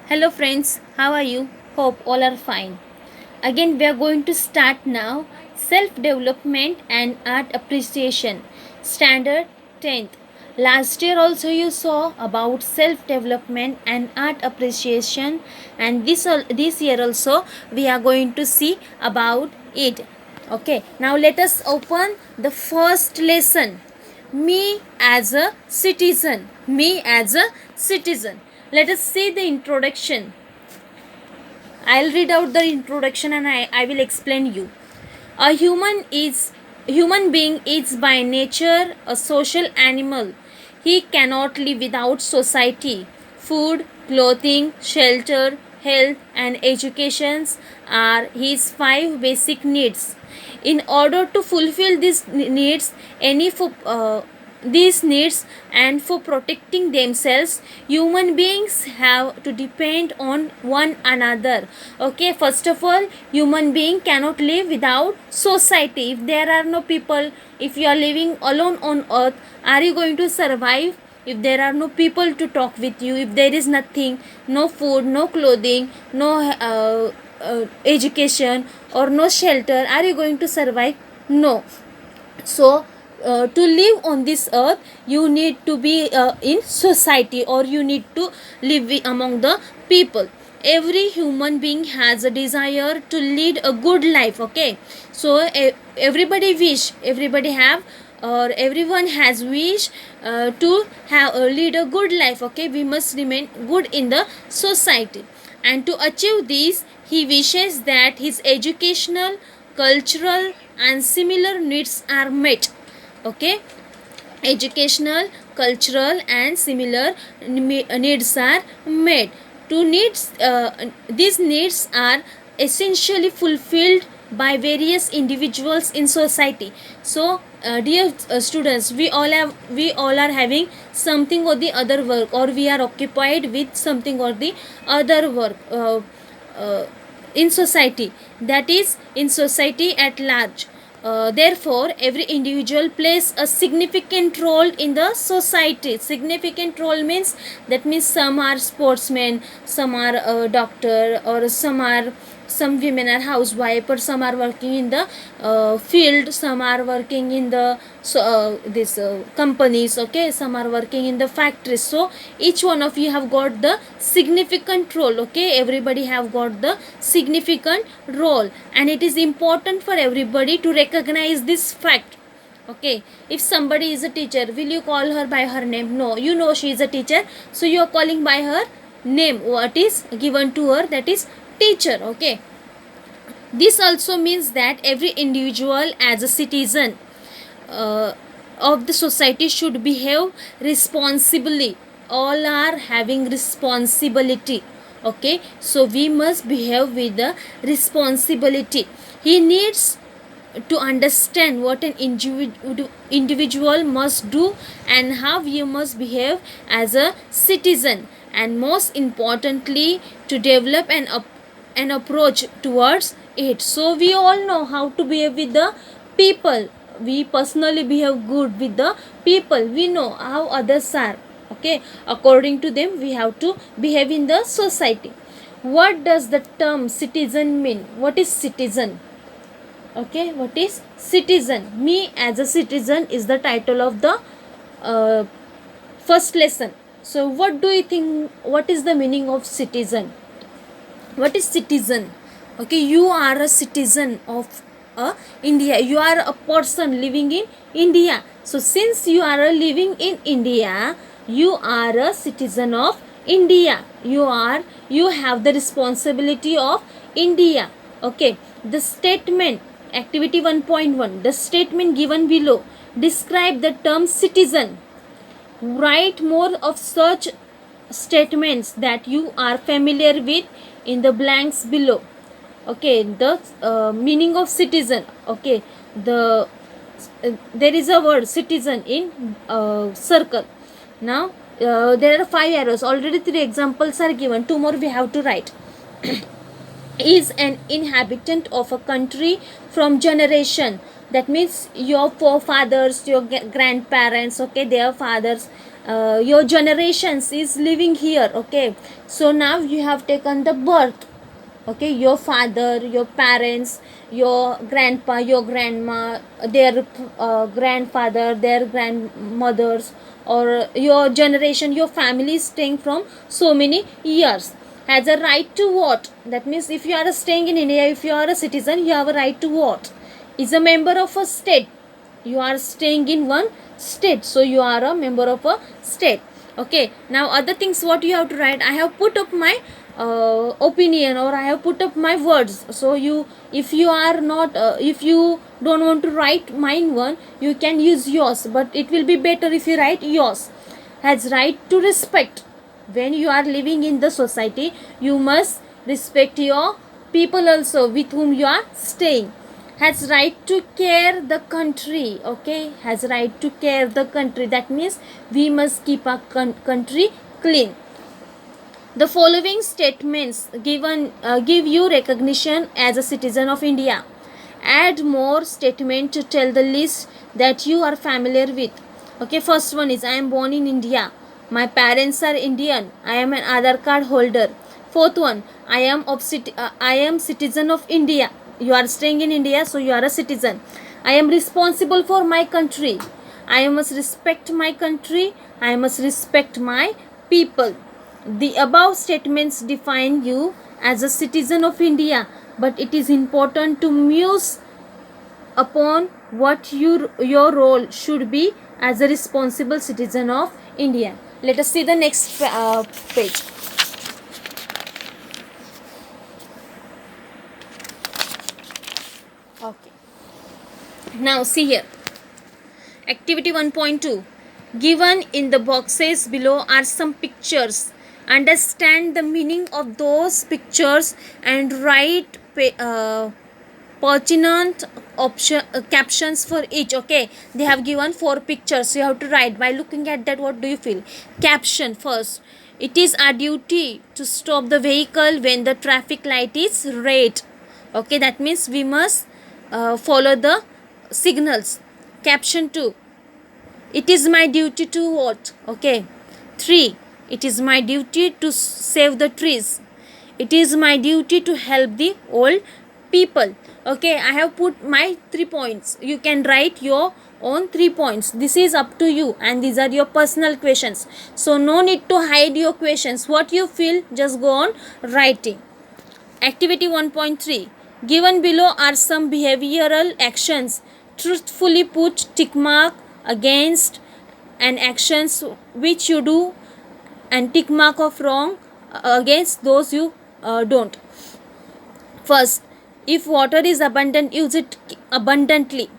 Hello friends, how are you? Hope all are fine. Again, we are going to start now self development and art appreciation. Standard 10th. Last year also you saw about self development and art appreciation, and this year also we are going to see about it. Okay, now let us open the first lesson. Me as a citizen. Me as a citizen. Let us see the introduction. I'll read out the introduction and I will explain you. A human being is by nature a social animal. He cannot live without society. Food, clothing, shelter, health and educations are his five basic needs. In order to fulfill these needs and for protecting themselves, human beings have to depend on one another. Okay, first of all, human being cannot live without society. If there are no people, if you are living alone on earth, are you going to survive? If there are no people to talk with you, if there is nothing, no food, no clothing, no education or no shelter, are you going to survive? No. So to live on this earth, you need to be in society, or you need to live among the people. Every human being has a desire to lead a good life. Okay, so everybody have, or everyone has wish to have lead a good life. Okay, we must remain good in the society, and to achieve this he wishes that his educational, cultural and similar needs are met. Okay, educational, cultural and similar needs are met. These needs are essentially fulfilled by various individuals in society. So dear students, we all are having something or the other work, or we are occupied with something or the other work uh, in society, that is in society at large. Therefore every individual plays a significant role in the society. Significant role means, that means some are sportsmen, some are doctor, or some women are housewife, or some are working in the field, some are working in the this companies. Okay, some are working in the factories. So each one of you have got the significant role. Okay, everybody have got the significant role, and it is important for everybody to recognize this fact. Okay, if somebody is a teacher, will you call her by her name? No, you know she is a teacher, so you are calling by her name. What is given to her, that is teacher. Okay, this also means that every individual as a citizen uh, of the society should behave responsibly. All are having responsibility. Okay, so we must behave with the responsibility. He needs to understand what an individual must do and how you must behave as a citizen, and most importantly to develop an approach towards it. So we all know how to behave with the people. We personally behave good with the people. We know how others are. Okay, according to them we have to behave in the society. What does the term citizen mean? What is citizen? Okay, what is citizen? Me as a citizen is the title of the uh, first lesson. So what do you think, what is the meaning of citizen? What is citizen? Okay, you are a citizen of India. You are a person living in India. So since you are living in India, you are a citizen of India. You have the responsibility of India. Okay, the statement, activity 1.1, the statement given below describe the term citizen. Write more of such statements that you are familiar with in the blanks below. Okay, the meaning of citizen. Okay, there is a word citizen in circle. Now there are 5 arrows. Already 3 examples are given. 2 more we have to write. Is an inhabitant of a country from generation. That means your forefathers, your grandparents, okay, their fathers, your generations is living here. Okay, so now you have taken the birth. Okay, your father, your parents, your grandpa, your grandma, their grandfather, their grandmothers, or your generation, your family is staying from so many years, has a right to vote. That means if you are staying in India, if you are a citizen, you have a right to vote. Is a member of a state. You are staying in one state, so you are a member of a state. Okay, now other things what you have to write. I have put up my opinion, or I have put up my words. So you, if you are not if you don't want to write mine one, you can use yours, but it will be better if you write yours. Has right to respect. When you are living in the society, you must respect your people also with whom you are staying. Has right to care the country. Okay, has right to care the country. That means we must keep our country clean. The following statements give you recognition as a citizen of India. Add more statement to tell the list that you are familiar with. Okay, first one is I am born in India. My parents are Indian. I am an Aadhaar card holder. Fourth one, I am citizen of India. You are staying in India, so you are a citizen. I am responsible for my country. I must respect my country. I must respect my people. The above statements define you as a citizen of India, but it is important to muse upon what your role should be as a responsible citizen of India. Let us see the next page. Okay. Now see here. Activity 1.2. Given in the boxes below are some pictures. Understand the meaning of those pictures and write pertinent captions for each. Okay, they have given 4 pictures. You have to write. By looking at that, what do you feel? Caption first. It is our duty to stop the vehicle when the traffic light is red. Okay, that means we must follow the signals. Caption 2. It is my duty to vote. Okay. 3. It is my duty to save the trees. It is my duty to help the old people. Okay, I have put my 3 points. You can write your own 3 points. This is up to you, and these are your personal questions. So no need to hide your questions. What you feel, just go on writing. Activity 1.3. Given below are some behavioral actions. Truthfully put tick mark against and actions which you do, and tick mark of wrong against those you don't. First, if water is abundant, use it abundantly.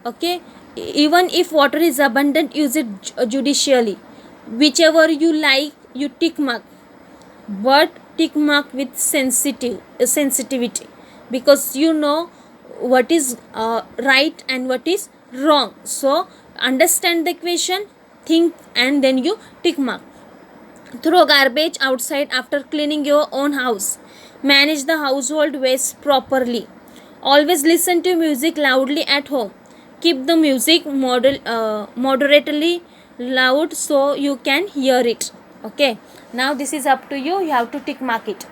Okay, even if water is abundant, use it judicially. Whichever you like, you tick mark, but tick mark with sensitivity, because you know what is right and what is wrong. So understand the question, think, and then you tick mark. Throw garbage outside after cleaning your own house. Manage the household waste properly. Always listen to music loudly at home. Keep the music moderately loud so you can hear it. Okay, now this is up to you. You have to tick mark it.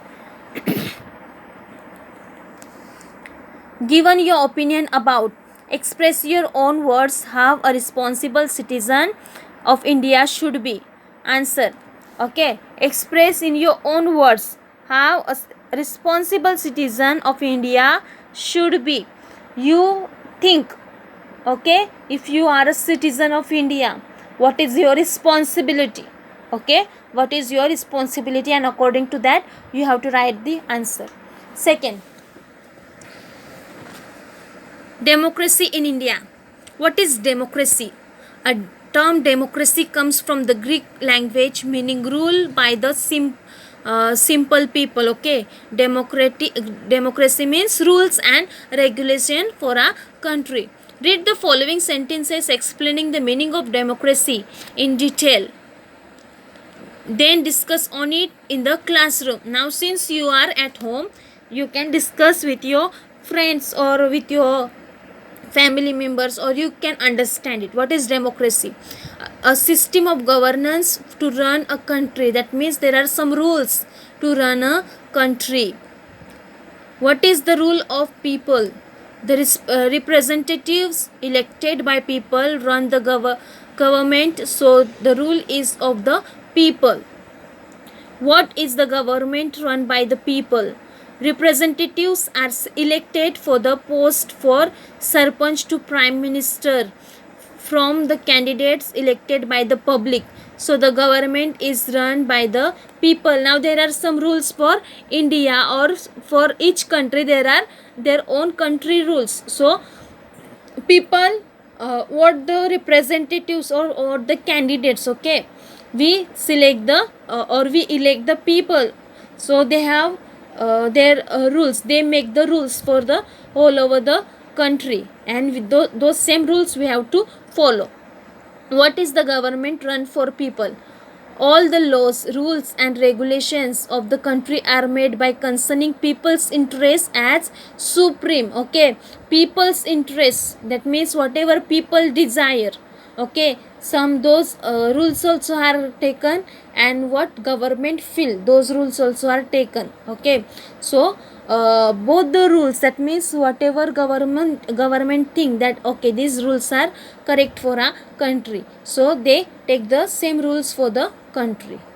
Given your opinion about, express your own words how a responsible citizen of India should be. Answer. Okay, express in your own words how a responsible citizen of India should be. You think, okay, if you are a citizen of India, what is your responsibility? Okay, what is your responsibility, and according to that you have to write the answer. Second, democracy in India. What is democracy? A term democracy comes from the Greek language meaning rule by the simple people. Okay, democracy means rules and regulation for a country. Read the following sentences explaining the meaning of democracy in detail. Then discuss on it in the classroom. Now since you are at home, you can discuss with your friends or with your family members, or you can understand it. What is democracy? A system of governance to run a country. That means there are some rules to run a country. What is the rule of people? There is representatives elected by people run the government, so the rule is of the people. What is the government run by the people? Representatives are elected for the post for sarpanch to prime minister from the candidates elected by the public. So the government is run by the people. Now there are some rules for India, or for each country there are their own country rules. So people, what the representatives, or the candidates, okay, we select the or we elect the people, so they have their rules. They make the rules for the all over the country, and with those same rules we have to follow. What is the government run for people? All the laws, rules and regulations of the country are made by concerning people's interests as supreme. Okay, people's interests, that means whatever people desire. Okay, some those rules also are taken, and what government feel, those rules also are taken. Okay, so both the rules, that means whatever government think that okay, these rules are correct for a country, so they take the same rules for the country.